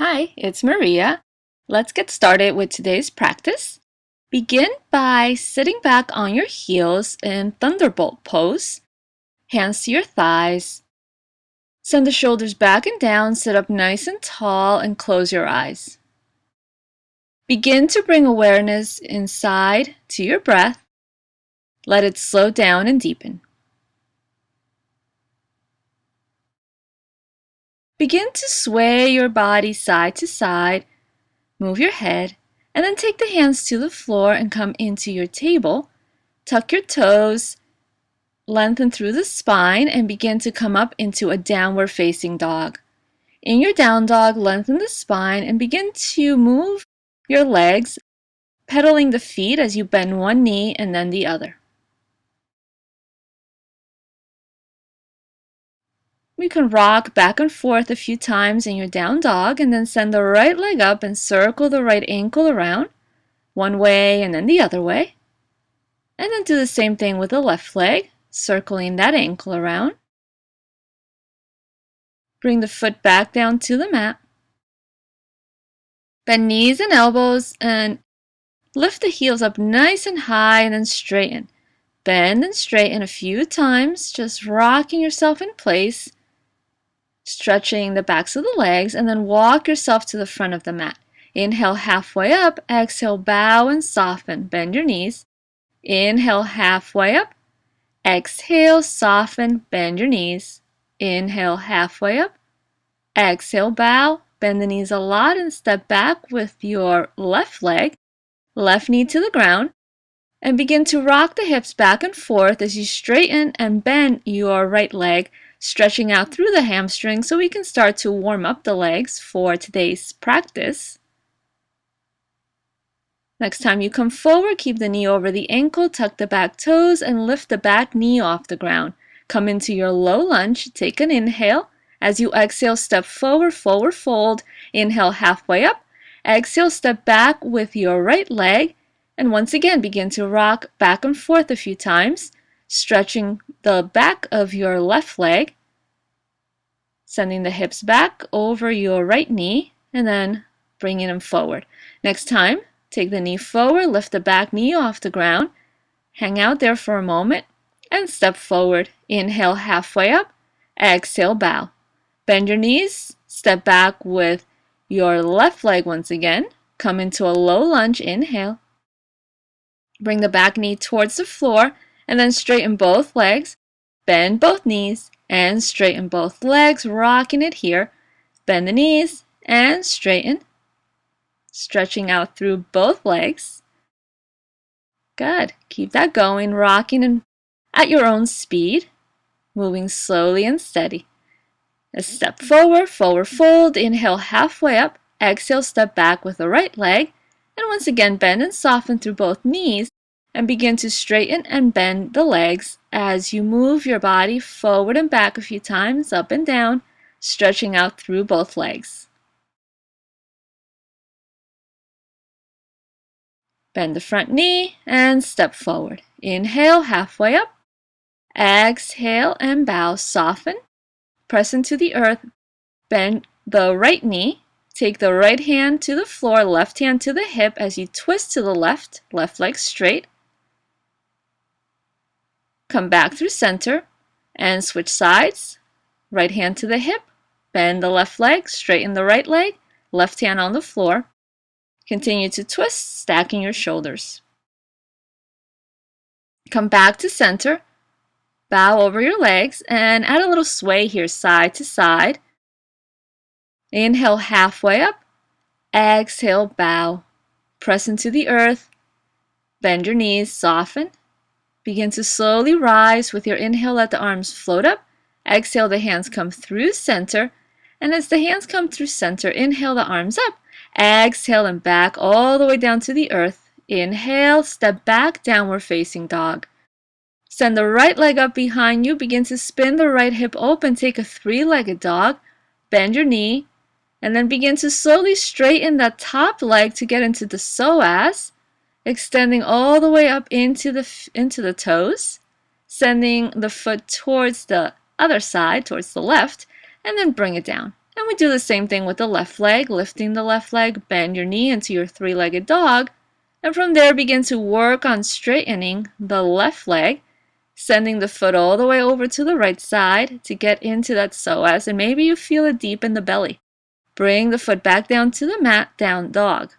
Hi, it's Maria. Let's get started with today's practice. Begin by sitting back on your heels in thunderbolt pose, hands to your thighs. Send the shoulders back and down, sit up nice and tall, and close your eyes. Begin to bring awareness inside to your breath. Let it slow down and deepen. Begin to sway your body side to side. Move your head, and then take the hands to the floor and come into your table. Tuck your toes, lengthen through the spine, and begin to come up into a downward facing dog. In your down dog, lengthen the spine and begin to move your legs, pedaling the feet as you bend one knee and then the other. You can rock back and forth a few times in your down dog and then send the right leg up and circle the right ankle around, one way and then the other way. And then do the same thing with the left leg, circling that ankle around. Bring the foot back down to the mat. Bend knees and elbows and lift the heels up nice and high and then straighten. Bend and straighten a few times, just rocking yourself in place, stretching the backs of the legs, and then walk yourself to the front of the mat. Inhale halfway up, exhale, bow and soften. Bend your knees. Inhale halfway up, exhale, soften, bend your knees. Inhale halfway up, exhale, bow, bend the knees a lot and step back with your left leg, left knee to the ground, and begin to rock the hips back and forth as you straighten and bend your right leg, stretching out through the hamstring so we can start to warm up the legs for today's practice. Next time you come forward, keep the knee over the ankle, tuck the back toes, and lift the back knee off the ground. Come into your low lunge, take an inhale. As you exhale, step forward, forward fold. Inhale halfway up. Exhale, step back with your right leg. And once again, begin to rock back and forth a few times, stretching the back of your left leg, sending the hips back over your right knee, and then bringing them forward. Next time, take the knee forward, lift the back knee off the ground, hang out there for a moment, and step forward. Inhale halfway up, exhale, bow. Bend your knees, step back with your left leg once again. Come into a low lunge, inhale. Bring the back knee towards the floor, and then straighten both legs. Bend both knees, and straighten both legs, rocking it here. Bend the knees, and straighten. Stretching out through both legs. Good. Keep that going, rocking and at your own speed, moving slowly and steady. A step forward, forward fold, inhale halfway up, exhale, step back with the right leg, and once again bend and soften through both knees and begin to straighten and bend the legs as you move your body forward and back a few times, up and down, stretching out through both legs. Bend the front knee and step forward. Inhale, halfway up. Exhale and bow, soften. Press into the earth. Bend the right knee. Take the right hand to the floor, left hand to the hip as you twist to the left leg straight. Come back through center and switch sides. Right hand to the hip. Bend the left leg, straighten the right leg, left hand on the floor. Continue to twist, stacking your shoulders. Come back to center, bow over your legs, and add a little sway here, side to side. Inhale halfway up, exhale, bow. Press into the earth, bend your knees, soften. Begin to slowly rise with your inhale, let the arms float up. Exhale, the hands come through center, and as the hands come through center, inhale the arms up. Exhale and back all the way down to the earth. Inhale, step back, downward facing dog. Send the right leg up behind you. Begin to spin the right hip open. Take a three-legged dog. Bend your knee. And then begin to slowly straighten that top leg to get into the psoas. Extending all the way up into the toes. Sending the foot towards the other side, towards the left. And then bring it down. And we do the same thing with the left leg, lifting the left leg, bend your knee into your three-legged dog, and from there begin to work on straightening the left leg, sending the foot all the way over to the right side to get into that psoas, and maybe you feel it deep in the belly. Bring the foot back down to the mat, down dog.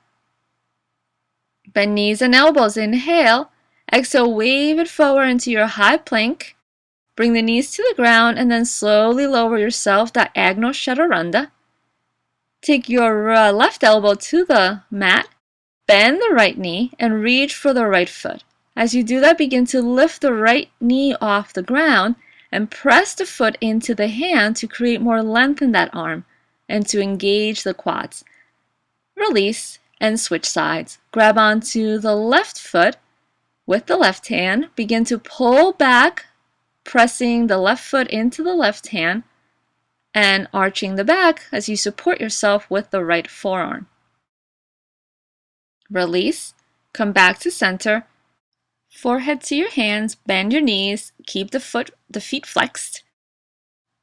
Bend knees and elbows, inhale. Exhale, wave it forward into your high plank. Bring the knees to the ground and then slowly lower yourself, diagonal chaturanga. Take your left elbow to the mat, bend the right knee, and reach for the right foot. As you do that, begin to lift the right knee off the ground and press the foot into the hand to create more length in that arm and to engage the quads. Release and switch sides. Grab onto the left foot with the left hand. Begin to pull back, pressing the left foot into the left hand and arching the back as you support yourself with the right forearm. Release, come back to center, forehead to your hands, bend your knees, keep the feet flexed,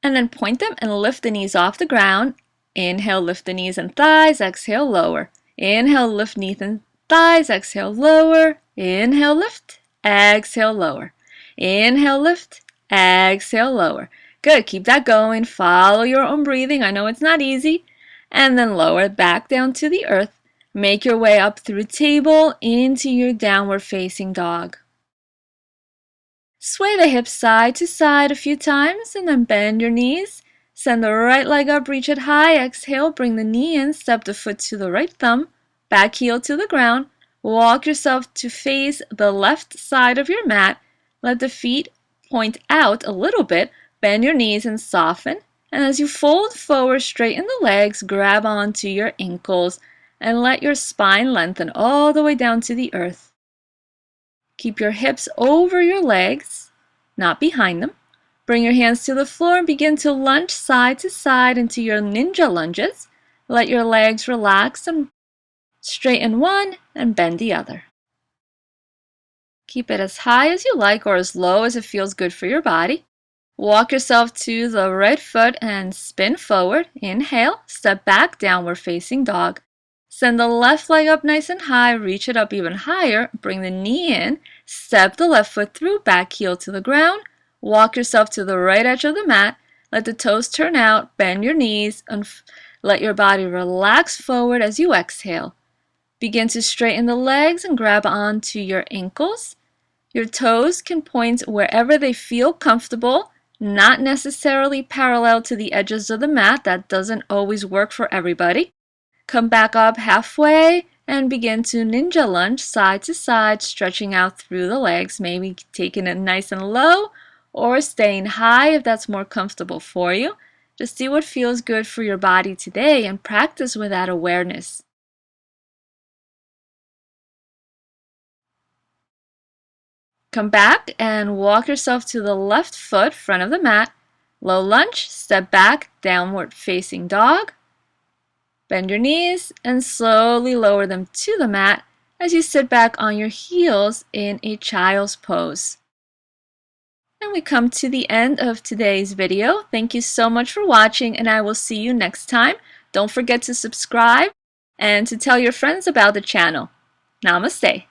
and then point them and lift the knees off the ground. Inhale, lift the knees and thighs, exhale, lower. Inhale, lift knees and thighs, exhale, lower. Inhale, lift, exhale, lower. Inhale, lift, exhale, lower. Good, keep that going. Follow your own breathing. I know it's not easy. And then lower back down to the earth. Make your way up through table into your downward facing dog. Sway the hips side to side a few times and then bend your knees. Send the right leg up, reach it high. Exhale, bring the knee in, step the foot to the right thumb, back heel to the ground. Walk yourself to face the left side of your mat. Let the feet point out a little bit. Bend your knees and soften. And as you fold forward, straighten the legs, grab onto your ankles, and let your spine lengthen all the way down to the earth. Keep your hips over your legs, not behind them. Bring your hands to the floor and begin to lunge side to side into your ninja lunges. Let your legs relax and straighten one and bend the other. Keep it as high as you like or as low as it feels good for your body. Walk yourself to the right foot and spin forward. Inhale, step back, downward facing dog. Send the left leg up nice and high, reach it up even higher. Bring the knee in, step the left foot through, back heel to the ground. Walk yourself to the right edge of the mat. Let the toes turn out, bend your knees, and let your body relax forward as you exhale. Begin to straighten the legs and grab onto your ankles. Your toes can point wherever they feel comfortable, not necessarily parallel to the edges of the mat. That doesn't always work for everybody. Come back up halfway and begin to ninja lunge side to side, stretching out through the legs, maybe taking it nice and low or staying high if that's more comfortable for you. Just see what feels good for your body today and practice with that awareness. Come back and walk yourself to the left foot, front of the mat. Low lunge, step back, downward facing dog. Bend your knees and slowly lower them to the mat as you sit back on your heels in a child's pose. And we come to the end of today's video. Thank you so much for watching, and I will see you next time. Don't forget to subscribe and to tell your friends about the channel. Namaste.